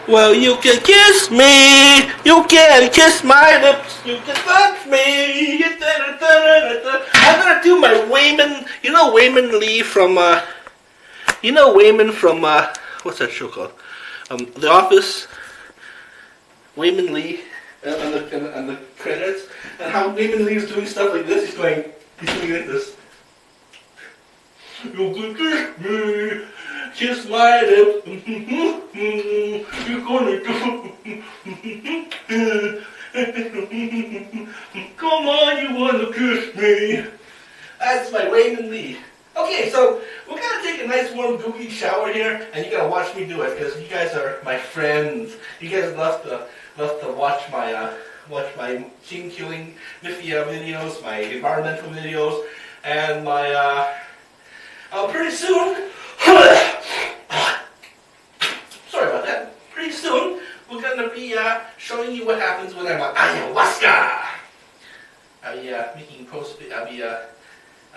Well, you can kiss me. You can kiss my lips. You can touch me. I'm gonna do my Wayman. You know Wayman Lee from. You know Wayman from. What's that show called? The Office. Wayman Lee and the credits, and how Wayman Lee is doing stuff like this. He's doing like this. You can kiss me. Kiss my lips. You're gonna do. Come on, you wanna kiss me? That's my Wayman Lee. Okay, so we're gonna take a nice warm googie shower here, and you gotta watch me do it because you guys are my friends. You guys love to watch my team killing Nifia videos, my environmental videos, and my pretty soon. Sorry about that. Pretty soon, we're gonna be showing you what happens when I'm on ayahuasca. I'll be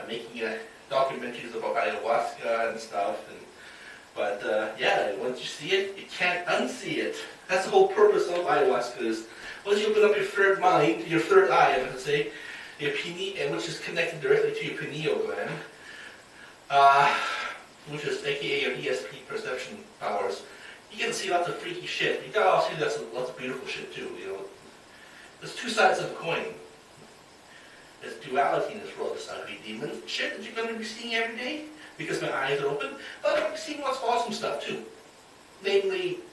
making documentaries about ayahuasca and stuff. But once you see it, you can't unsee it. That's the whole purpose of ayahuasca. Is once you open up your third mind, your third eye, I'm gonna say, your pineal, which is connected directly to your pineal gland. Which is aka your ESP perception powers, you get to see lots of freaky shit. You gotta also see lots of beautiful shit too, you know. There's two sides of the coin. There's duality in this world. There's ugly demon shit that you're gonna be seeing every day because my eyes are open, but I'm gonna be seeing lots of awesome stuff too. Namely,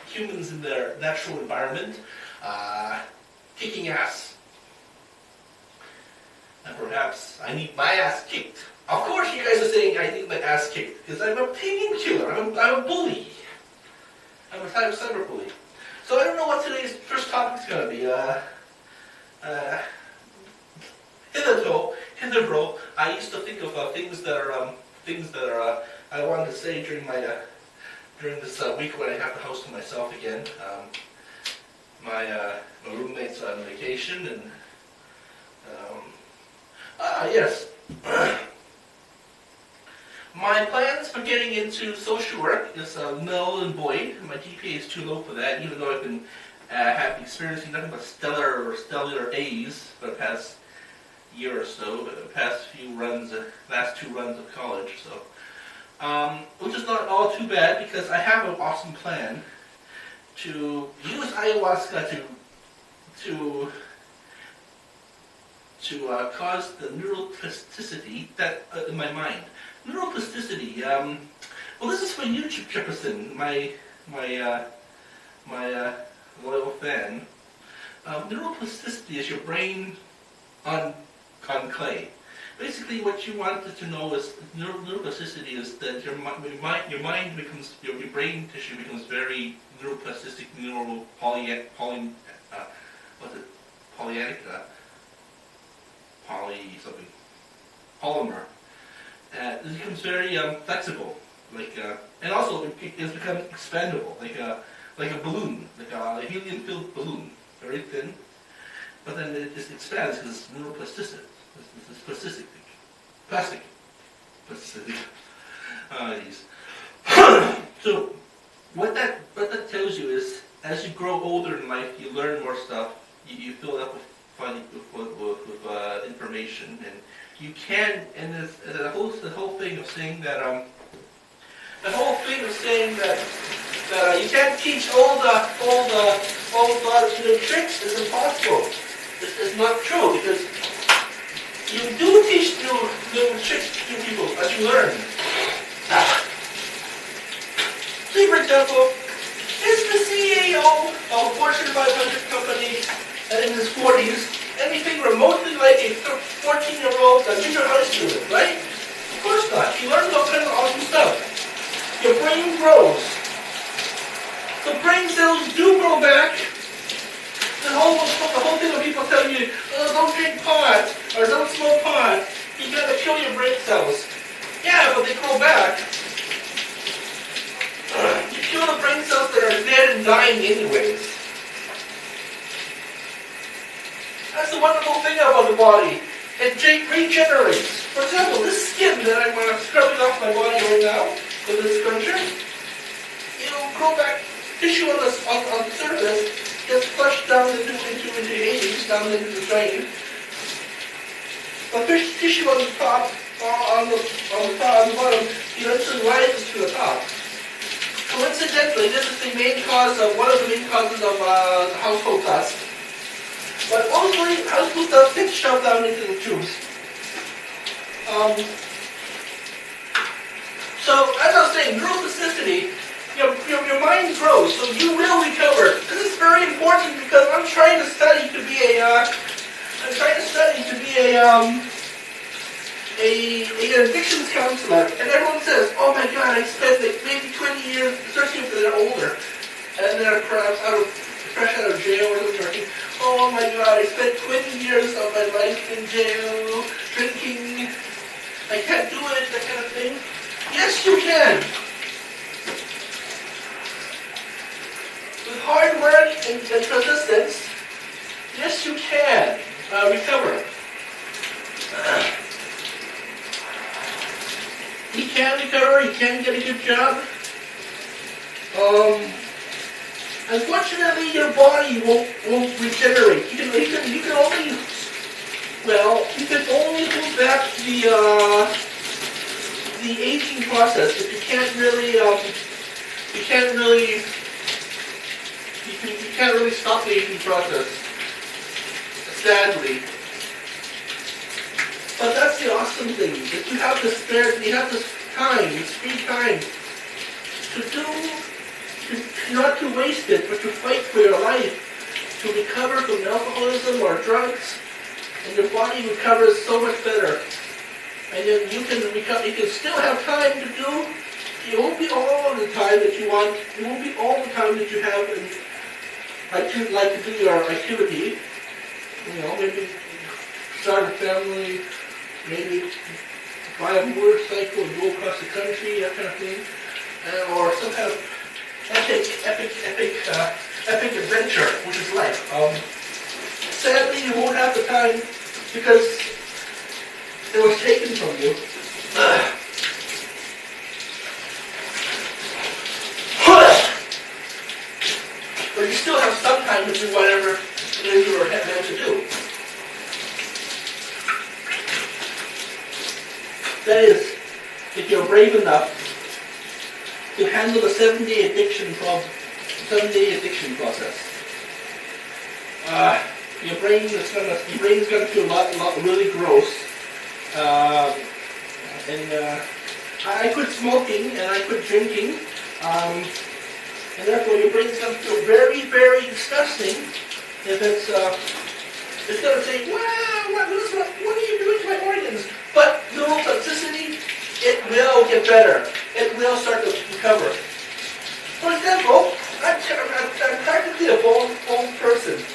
humans in their natural environment, kicking ass. And perhaps I need my ass kicked. Of course you guys are saying I need my ass kicked, because I'm a piggy killer, I'm a bully. I'm a type of cyber bully. So I don't know what today's first topic's going to be. Hitherto, I used to think of things that are I wanted to say during this week when I have the house to myself again. My roommate's on vacation, and yes. My plans for getting into social work is null and void. My GPA is too low for that, even though I've been experiencing nothing but stellar A's for the past year or so, the past last two runs of college. So, which is not all too bad because I have an awesome plan to use ayahuasca to cause the neuroplasticity that in my mind. Neuroplasticity. Well, this is for you, Jefferson, my loyal fan. Neuroplasticity is your brain on clay. Basically, what you wanted to know is neuroplasticity is that your mind becomes your brain tissue becomes very neuroplastic, polymer. It becomes very flexible, and also it's become expandable, like a balloon, like a helium-filled balloon, very thin. But then it just expands because it's neuroplasticity. It's plastic. So what that tells you is, as you grow older in life, you learn more stuff. You fill it up with information, and you can. And the whole thing of saying that you can't teach all the tricks is impossible. It's not true because you do teach new tricks to people as you learn. See, for example, is the CEO of a Fortune 500 company in his 40s anything remotely like a 14-year-old junior high student, right? Of course not. He learns all kinds of awesome stuff. Your brain grows. The brain cells do grow back. The whole thing of people telling you, don't drink pot, or don't smoke pot, you gotta kill your brain cells. Yeah, but they grow back. You kill the brain cells that are dead and dying anyways. That's the wonderful thing about the body. It regenerates. For example, this skin that I'm scrubbing off my body right now with this scruncher, it'll grow back tissue on the surface gets flushed down into Hades, down into the drain. But tissue on the top, on the bottom, eventually rises to the top. Coincidentally, this is the main cause of one of the main causes of household dust. But mostly, household dust gets shoved down into the tubes. So, as I was saying, neuroplasticity, your mind grows, so you will recover. This is very important because I'm trying to study to be an addictions counselor, and everyone says, "Oh my God, I spent like maybe 20 years, especially if they're older, and they're perhaps fresh out of jail or something. Oh my God, I spent 20 years of my life in jail, drinking. I can't do it," that kind of thing. Yes, you can. With hard work and persistence, yes, you can recover. You can recover. You can get a good job. Unfortunately, your body won't regenerate. You can only hold back the aging process, but you can't really stop the aging process. Sadly. But that's the awesome thing, that you have this time, this free time not to waste it, but to fight for your life, to recover from alcoholism or drugs, and your body recovers so much better. And then you can still have time to do, it won't be all the time that you want, it won't be all the time that you have like to do your activity. Maybe start a family, maybe buy a motorcycle and go across the country, that kind of thing, or some kind of epic adventure, which is life. Sadly, you won't have the time because it was taken from you. But you still have some time to do whatever it is you were meant to do. That is, if you're brave enough to handle the 7-day addiction process. Your brain is gonna feel really gross. I quit smoking and I quit drinking, and therefore your brain is gonna feel very, very disgusting. If it's gonna say, "Wow, what are you doing to my organs?" But neuroplasticity, it will get better. It will start to recover. For example, I'm practically a bald person.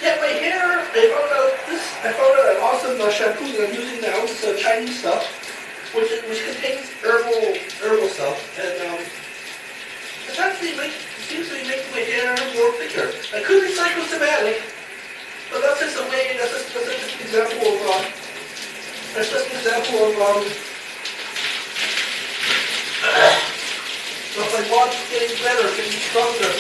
Yet my hair, I found out an awesome shampoo that I'm using now. It's Chinese stuff, which contains herbal stuff, and it actually seems to be making my hair more thicker. I could be psychosomatic, but that's just an example of my body getting better, getting stronger.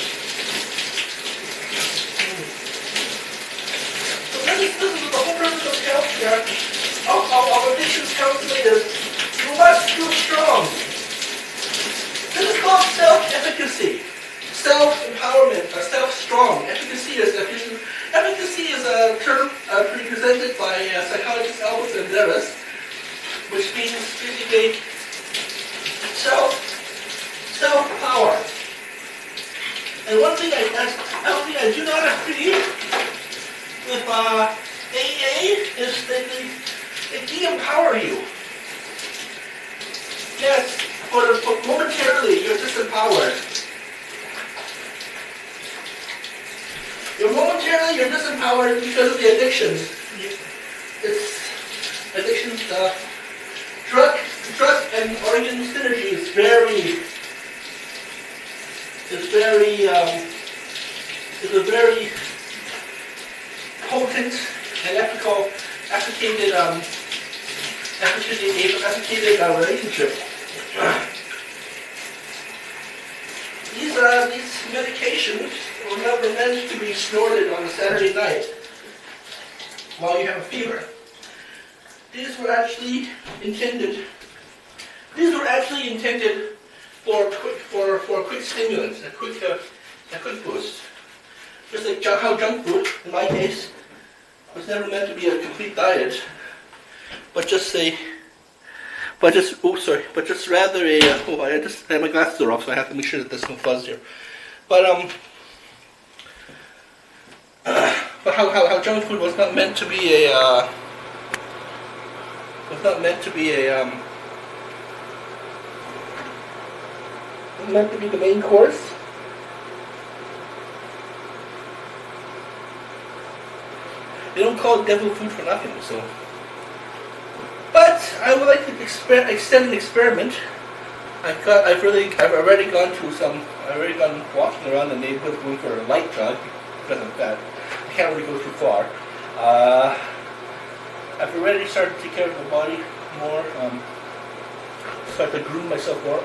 So this is the whole purpose of healthcare, of addictions counseling is you must feel strong. This is called self-efficacy, self-empowerment, or self-strong. Efficacy is a term presented by psychologist Albert Banderas, which means basically self-power. And one thing I do not agree with AA is that they de-empower you. Yes, but momentarily you're disempowered. You're disempowered because of the addictions. It's addictions. Drug and organ synergy is a very potent and efficacious relationship. These these medications were never meant to be snorted on a Saturday night while you have a fever. These were actually intended. These were actually intended for quick stimulants, a quick boost. Just like how junk food, in my case, was never meant to be a complete diet, but just rather a. My glasses are off, so I have to make sure that there's no fuzz here. But how junk food was not meant to be meant to be the main course. They don't call it devil food for nothing, so. But I would like to extend an experiment. I've already gone walking around the neighborhood going for a light jog because of that. I can't really go too far. I've already started to take care of the body more. Start to groom myself more.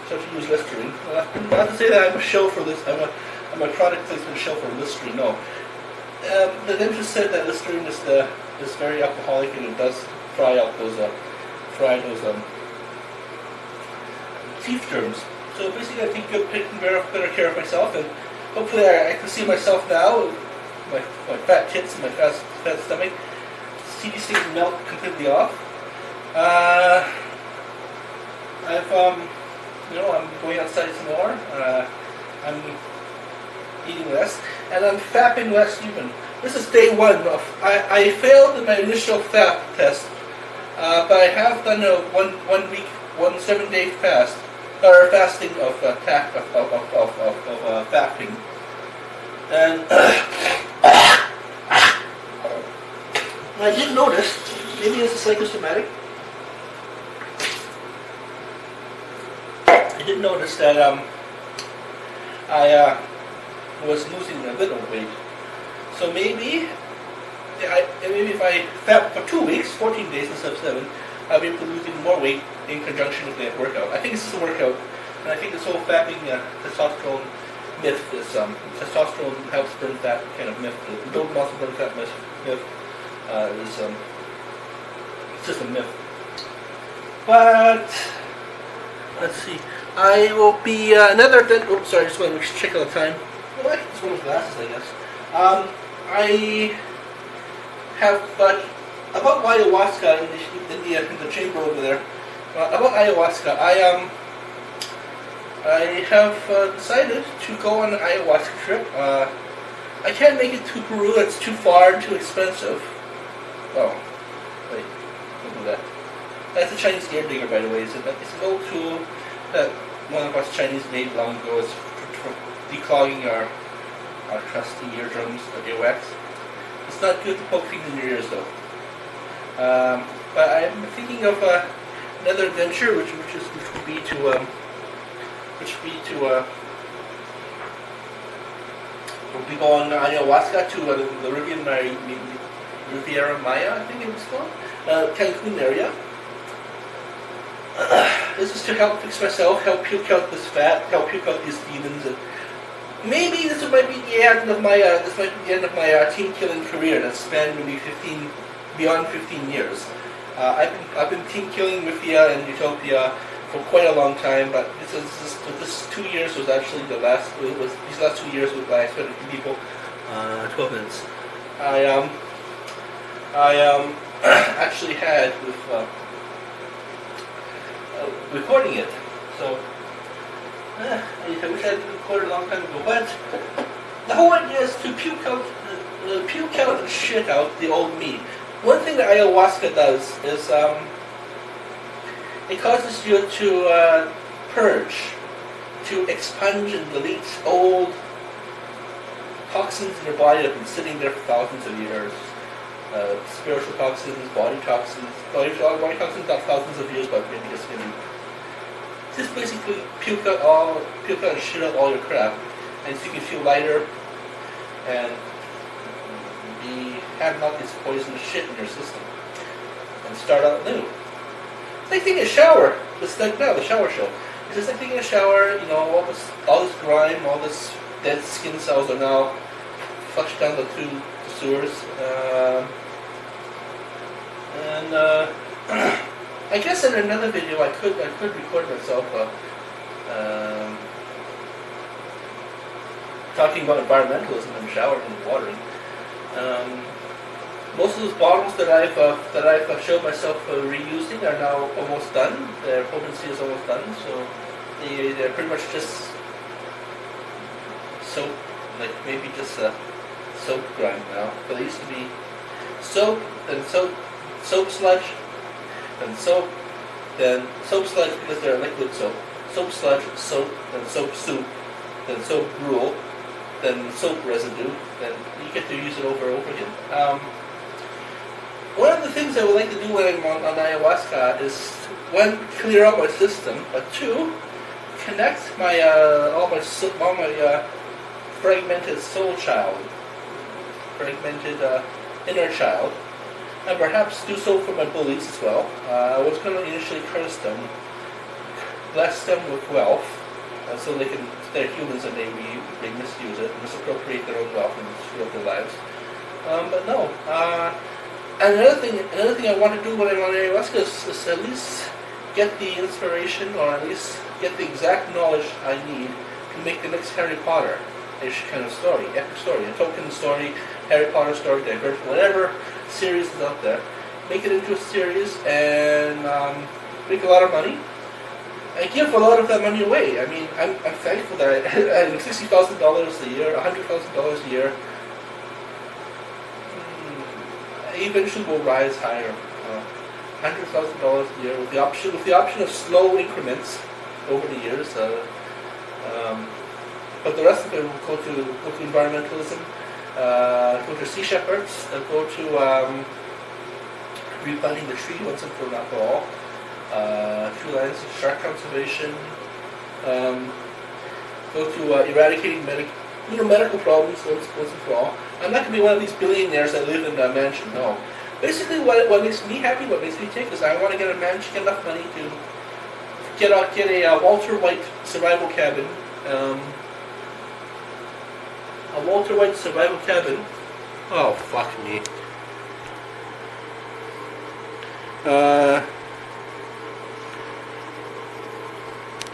Start to use Listerine. Not to say that I'm a show for this. I'm a product placement show for Listerine. No. The dentist said that Listerine is very alcoholic and it does fry those teeth germs. So basically, I think I'm taking better care of myself, and hopefully, I can see myself now, my fat tits and my fat stomach. See these things melt completely off. I'm going outside some more. I'm eating less, and I'm fapping less even. This is day one. I failed in my initial fap test, but I have done a 7-day fast, or fasting of fapping, and I did notice, maybe it's psychosomatic. I did notice that I was losing a little weight. So maybe if I fap for 2 weeks, 14 days instead of 7, I'll be able to lose even more weight in conjunction with the workout. I think this is a workout, and I think this whole fapping testosterone myth is testosterone helps burn fat kind of myth. Build muscle, burn fat myth is it's just a myth. But let's see. I will be oops, sorry, just want to check out the time. Well, I think this one was glasses, I guess. I have about ayahuasca in the chamber over there. About ayahuasca, I have decided to go on an ayahuasca trip. I can't make it to Peru. It's too far and too expensive. Oh, wait, don't do that. That's a Chinese ear digger, by the way. It's an old tool that one of us Chinese made long ago. It's for declogging our trusty eardrums or earwax. It's not good to poke things in your ears, though. But I'm thinking of another adventure, which would be to we'll be going on ayahuasca to the Riviera Maya, I think it was called, Cancun area. This is to help fix myself, help puke out this fat, help puke out these demons, and maybe this might be the end of my team killing career that spanned maybe beyond 15 years. I've been team killing Rivia and Utopia for quite a long time, but this 2 years was actually the last. These last 2 years was I spent with people 12 minutes. I actually had with recording it. So I wish I had recorded a long time ago. But the whole idea is to puke out the shit out the old me. One thing that ayahuasca does is it causes you to purge, to expunge and delete old toxins in your body that have been sitting there for thousands of years. Spiritual toxins, body toxins. Body toxins not thousands of years, but maybe just basically puke out and shit out all your crap, and so you can feel lighter and have not this poisonous shit in your system, and start out new. It's like taking a shower. It's like now the shower show. It's just like taking a shower, you know, all this grime, all this dead skin cells are now flushed down the sewers. I guess in another video I could record myself talking about environmentalism and showering and watering. Most of those bottles that I've showed myself reusing are now almost done. Their potency is almost done, so they're pretty much just soap, like maybe just soap grime now. But they used to be soap, then soap sludge, then soap sludge because they're liquid soap sludge, soap, then soap soup, then soap gruel, then soap residue, then you get to use it over and over again. One of the things I would like to do when I'm on ayahuasca is, one, clear out my system, but two, connect my all my fragmented soul child, fragmented inner child, and perhaps do so for my bullies as well. I was going to initially curse them, bless them with wealth, so they're humans and they misuse it, misappropriate their own wealth and screw up their lives. But no. And another thing I want to do when I'm on ayahuasca is at least get the inspiration, or at least get the exact knowledge I need to make the next Harry Potter-ish kind of story, epic story, a Tolkien story, Harry Potter story, diverse, whatever series is out there. Make it into a series and make a lot of money. I give a lot of that money away. I mean, I'm thankful that I $60,000 a year, $100,000 a year. Eventually will rise higher. $100,000 a year with the option of slow increments over the years. But the rest of it will go to environmentalism, go to sea shepherds, go to replanting the tree once and for all, tree lands, shark conservation, go to eradicating medical problems once and for all. I'm not going to be one of these billionaires that live in a mansion, no. Basically, what makes me happy, what makes me tick, is I want to get a mansion, get enough money to get a Walter White survival cabin. A Walter White survival cabin. Oh, fuck me.